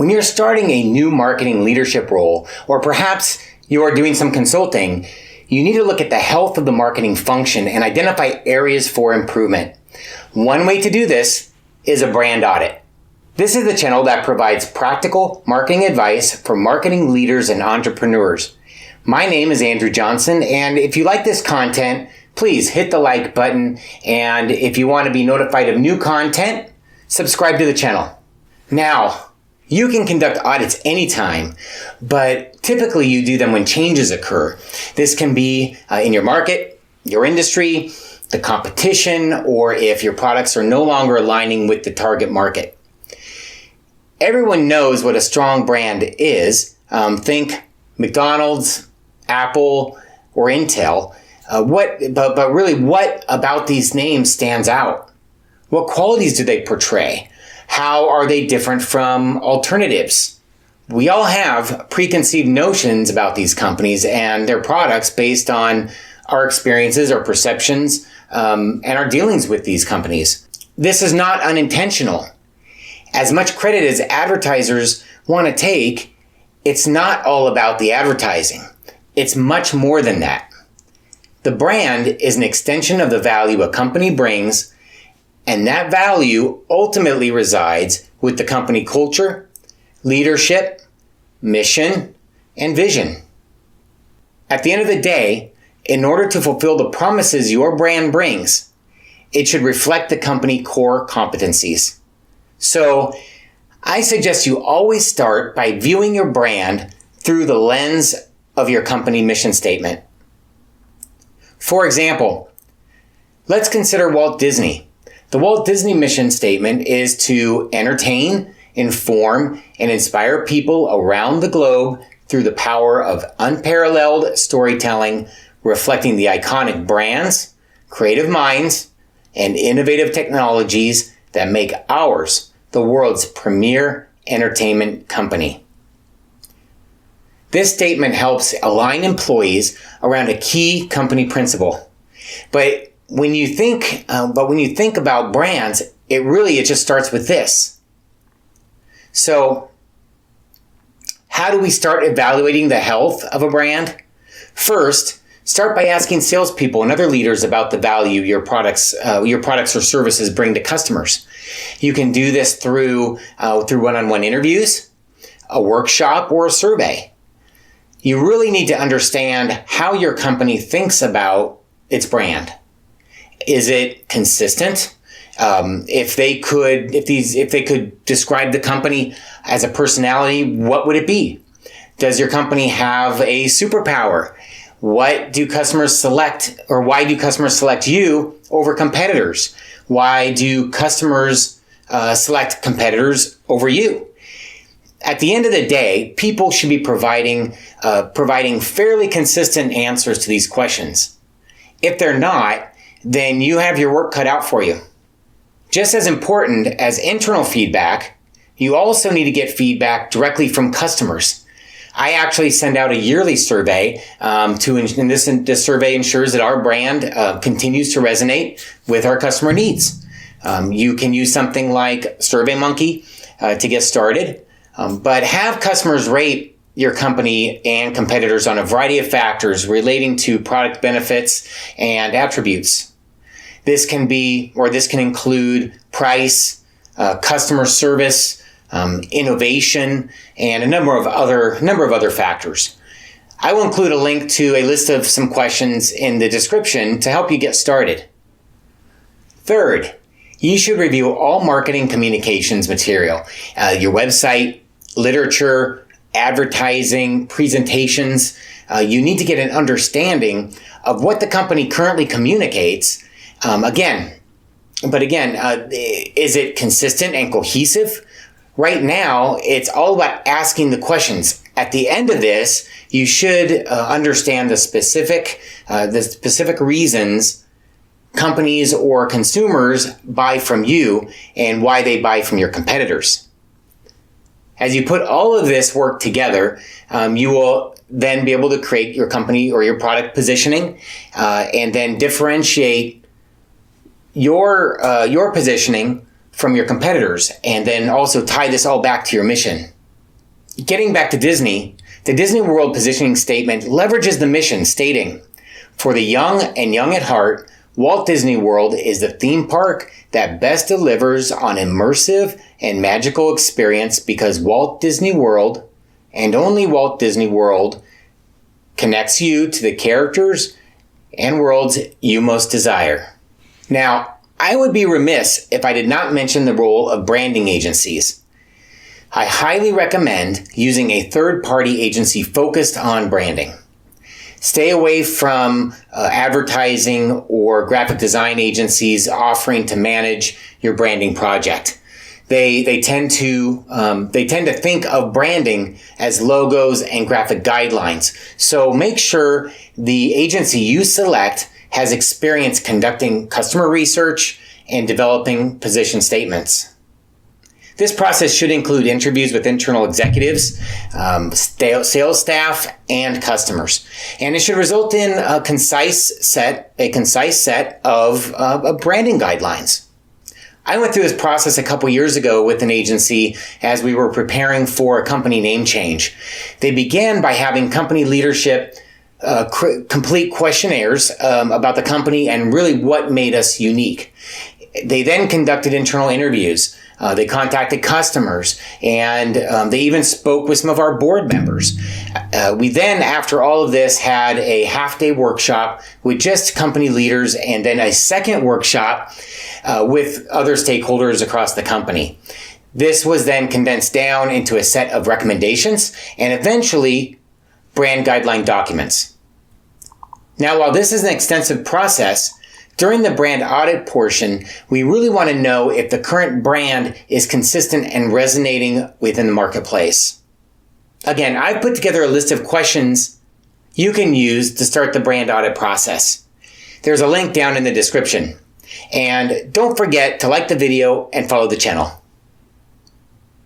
When you're starting a new marketing leadership role, or perhaps you are doing some consulting, you need to look at the health of the marketing function and identify areas for improvement. One way to do this is a brand audit. This is the channel that provides practical marketing advice for marketing leaders and entrepreneurs. My name is Andrew Johnson, and if you like this content, please hit the like button, and if you want to be notified of new content, subscribe to the channel. Now, you can conduct audits anytime, but typically you do them when changes occur. This can be in your market, your industry, the competition, or if your products are no longer aligning with the target market. Everyone knows what a strong brand is. Think McDonald's, Apple, or Intel. But really, what about these names stands out? What qualities do they portray? How are they different from alternatives? We all have preconceived notions about these companies and their products based on our experiences, our perceptions, and our dealings with these companies. This is not unintentional. As much credit as advertisers want to take, it's not all about the advertising. It's much more than that. The brand is an extension of the value a company brings, and that value ultimately resides with the company culture, leadership, mission, and vision. At the end of the day, in order to fulfill the promises your brand brings, it should reflect the company core competencies. So, I suggest you always start by viewing your brand through the lens of your company mission statement. For example, let's consider Walt Disney. The Walt Disney mission statement is to entertain, inform, and inspire people around the globe through the power of unparalleled storytelling, reflecting the iconic brands, creative minds, and innovative technologies that make ours the world's premier entertainment company. This statement helps align employees around a key company principle. But when you think about brands, it just starts with this. So, how do we start evaluating the health of a brand? First, start by asking salespeople and other leaders about the value your products or services bring to customers. You can do this through one-on-one interviews, a workshop, or a survey. You really need to understand how your company thinks about its brand. Is it consistent? If they could describe the company as a personality, what would it be? Does your company have a superpower? What do customers select, or why do customers select you over competitors? Why do customers select competitors over you? At the end of the day, people should be providing fairly consistent answers to these questions. If they're not, then you have your work cut out for you. Just as important as internal feedback, you also need to get feedback directly from customers. I actually send out a yearly survey, and this survey ensures that our brand continues to resonate with our customer needs. You can use something like SurveyMonkey to get started, but have customers rate your company and competitors on a variety of factors relating to product benefits and attributes. This can include price, customer service, innovation, and a number of other factors. I will include a link to a list of some questions in the description to help you get started. Third, you should review all marketing communications material, your website, literature, advertising, presentations. You need to get an understanding of what the company currently communicates. Is it consistent and cohesive? Right now, it's all about asking the questions. At the end of this, you should understand the specific reasons companies or consumers buy from you and why they buy from your competitors. As you put all of this work together, you will then be able to create your company or your product positioning, and then differentiate your positioning from your competitors, and then also tie this all back to your mission. Getting back to Disney, the Disney World positioning statement leverages the mission stating, "For the young and young at heart, Walt Disney World is the theme park that best delivers on immersive and magical experience because Walt Disney World, and only Walt Disney World, connects you to the characters and worlds you most desire." Now, I would be remiss if I did not mention the role of branding agencies. I highly recommend using a third-party agency focused on branding. Stay away from advertising or graphic design agencies offering to manage your branding project. They tend to think of branding as logos and graphic guidelines. So make sure the agency you select has experience conducting customer research and developing position statements. This process should include interviews with internal executives, sales staff, and customers. And it should result in a concise set of branding guidelines. I went through this process a couple years ago with an agency as we were preparing for a company name change. They began by having company leadership complete questionnaires about the company and really what made us unique. They then conducted internal interviews. They contacted customers, and they even spoke with some of our board members. We then, after all of this, had a half-day workshop with just company leaders, and then a second workshop with other stakeholders across the company. This was then condensed down into a set of recommendations and eventually brand guideline documents. Now, while this is an extensive process, during the brand audit portion, we really want to know if the current brand is consistent and resonating within the marketplace. Again, I've put together a list of questions you can use to start the brand audit process. There's a link down in the description. And don't forget to like the video and follow the channel.